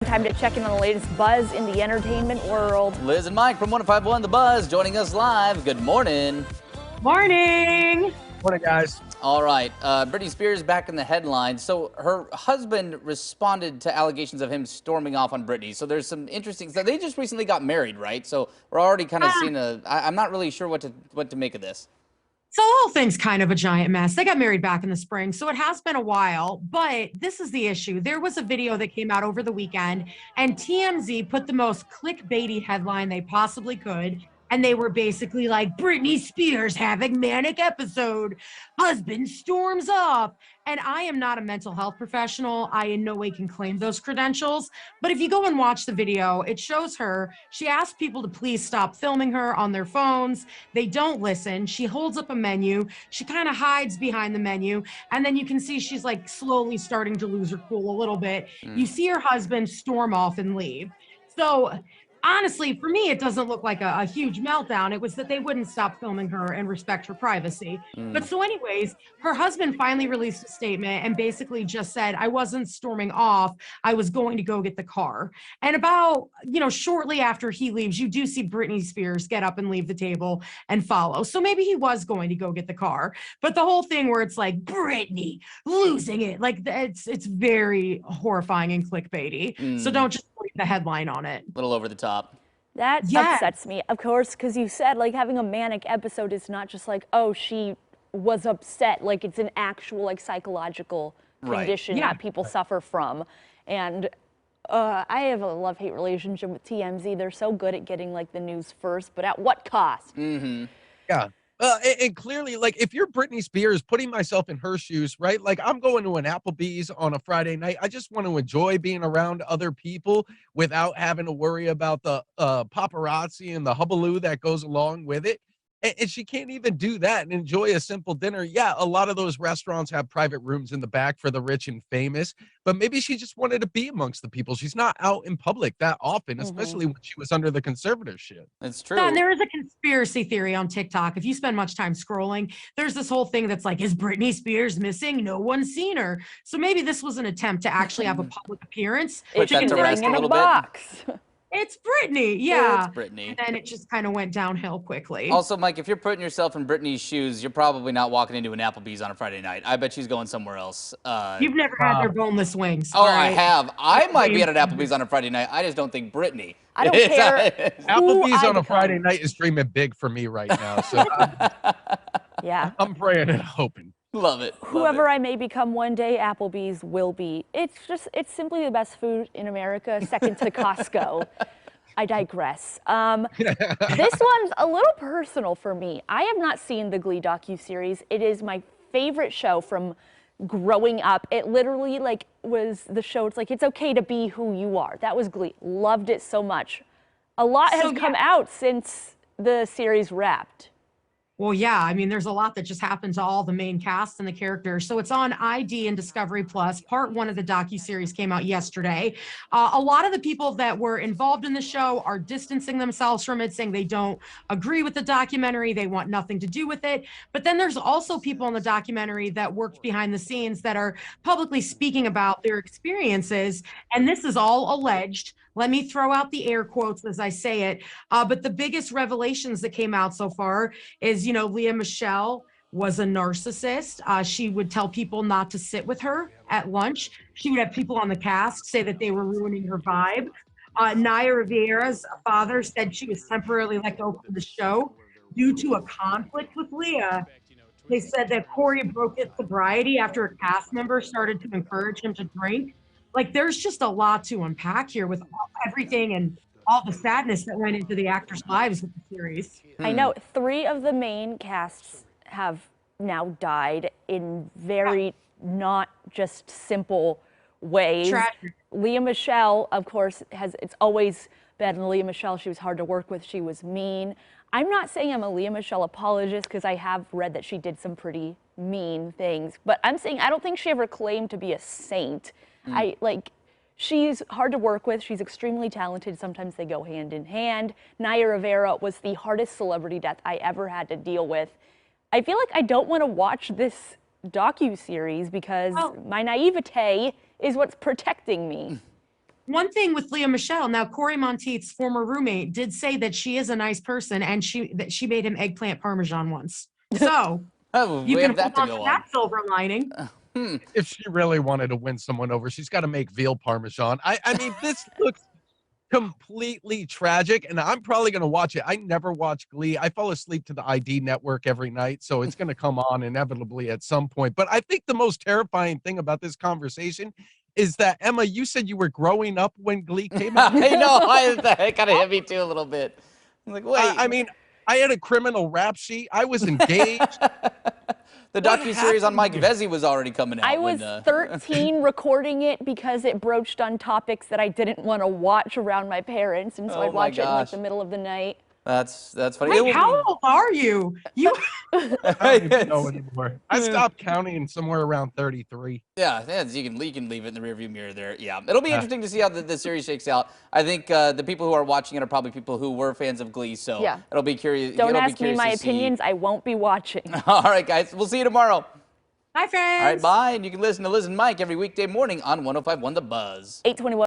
Time to check in on the latest buzz in the entertainment world. Liz and Mike from 105.1 The Buzz joining us live. Good morning. Morning. Morning, guys. All right, Britney Spears back in the headlines. So her husband responded to allegations of him storming off on Britney. So there's some interesting stuff. They just recently got married, right? So we're already kind of seeing I'm not really sure what to make of this. So the whole thing's kind of a giant mess. They got married back in the spring, so it has been a while, but this is the issue. There was a video that came out over the weekend, and TMZ put the most clickbaity headline they possibly could, and they were basically like, Britney Spears having manic episode, husband storms off. And I am not a mental health professional. I in no way can claim those credentials. But if you go and watch the video, it shows her. She asks people to please stop filming her on their phones. They don't listen. She holds up a menu. She kind of hides behind the menu. And then you can see she's like slowly starting to lose her cool a little bit. You see her husband storm off and leave. So honestly, for me, it doesn't look like a huge meltdown. It was that they wouldn't stop filming her and respect her privacy. But so anyways, her husband finally released a statement and basically just said, I wasn't storming off. I was going to go get the car. And about, shortly after he leaves, you do see Britney Spears get up and leave the table and follow. So maybe he was going to go get the car. But the whole thing where it's like, Britney losing it, like it's very horrifying and clickbaity. So don't just read the headline on it. A little over the top. That upsets me, of course, because you said like having a manic episode is not just like, oh, she was upset. Like it's an actual like psychological condition that people suffer from. And I have a love-hate relationship with TMZ. They're so good at getting like the news first, but at what cost? Yeah. And clearly, like, if you're Britney Spears, putting myself in her shoes, right? Like, I'm going to an Applebee's on a Friday night. I just want to enjoy being around other people without having to worry about the paparazzi and the hullabaloo that goes along with it. And she can't even do that and enjoy a simple dinner. Yeah, a lot of those restaurants have private rooms in the back for the rich and famous, but maybe she just wanted to be amongst the people. She's not out in public that often, especially when she was under the conservatorship. It's true. And there is a conspiracy theory on TikTok. If you spend much time scrolling, there's this whole thing that's like, is Britney Spears missing? No one's seen her. So maybe this was an attempt to actually have a public appearance. Put that to rest a little box. It's Britney, yeah. It's Britney. And then it just kind of went downhill quickly. Also, Mike, if you're putting yourself in Britney's shoes, you're probably not walking into an Applebee's on a Friday night. I bet she's going somewhere else. You've never had their boneless wings. Oh, I have. I might be at an Applebee's on a Friday night. I just don't think Britney. I don't care. Applebee's on a Friday night is dreaming big for me right now. So I'm praying and hoping. Love it. Whoever I may become one day, Applebee's will be. It's simply the best food in America, second to Costco. I digress. This one's a little personal for me. I have not seen the Glee docuseries. It is my favorite show from growing up. It literally was the show. It's like, it's okay to be who you are. That was Glee. Loved it so much. A lot has come out since the series wrapped. Well, yeah, I mean, there's a lot that just happened to all the main cast and the characters. So it's on ID and Discovery Plus. Part 1 of the docuseries came out yesterday. A lot of the people that were involved in the show are distancing themselves from it, saying they don't agree with the documentary. They want nothing to do with it. But then there's also people in the documentary that worked behind the scenes that are publicly speaking about their experiences. And this is all alleged. Let me throw out the air quotes as I say it. But the biggest revelations that came out so far is, Lea Michele was a narcissist. She would tell people not to sit with her at lunch. She would have people on the cast say that they were ruining her vibe. Naya Rivera's father said she was temporarily let go from the show due to a conflict with Lea. They said that Corey broke his sobriety after a cast member started to encourage him to drink. Like, there's just a lot to unpack here with everything and all the sadness that went into the actors' lives with the series. I know 3 of the main casts have now died in very not just simple ways. Tragic. Lea Michele, of course, it's always been Lea Michele. She was hard to work with. She was mean. I'm not saying I'm a Lea Michele apologist because I have read that she did some pretty mean things, but I'm saying I don't think she ever claimed to be a saint. She's hard to work with. She's extremely talented. Sometimes they go hand in hand. Naya Rivera was the hardest celebrity death I ever had to deal with. I feel like I don't want to watch this docu-series because my naivete is what's protecting me. One thing with Leah Michelle, now Corey Monteith's former roommate did say that she is a nice person and that she made him eggplant parmesan once. So Oh, you we can have that hold to on go to on. that silver lining. If she really wanted to win someone over, she's got to make veal parmesan. I mean, this looks completely tragic, and I'm probably going to watch it. I never watch Glee. I fall asleep to the ID network every night, so it's going to come on inevitably at some point. But I think the most terrifying thing about this conversation is that, Emma, you said you were growing up when Glee came out. I know. That kind of hit me too a little bit. I'm like, wait. I mean, I had a criminal rap sheet. I was engaged. The docuseries on Mike Vezzi was already coming out. I was 13 recording it because it broached on topics that I didn't want to watch around my parents, and so I'd watch it in like the middle of the night. That's funny. Wait, how old are you? You I don't even know anymore. I stopped counting somewhere around 33. Yeah, you can leave it in the rearview mirror there. Yeah, it'll be interesting to see how the series shakes out. I think the people who are watching it are probably people who were fans of Glee, so yeah. it'll be curious. Don't ask me my opinions. I won't be watching. All right, guys. We'll see you tomorrow. Bye, friends. All right, bye. And you can listen to Liz and Mike every weekday morning on 105.1 The Buzz. 8:21.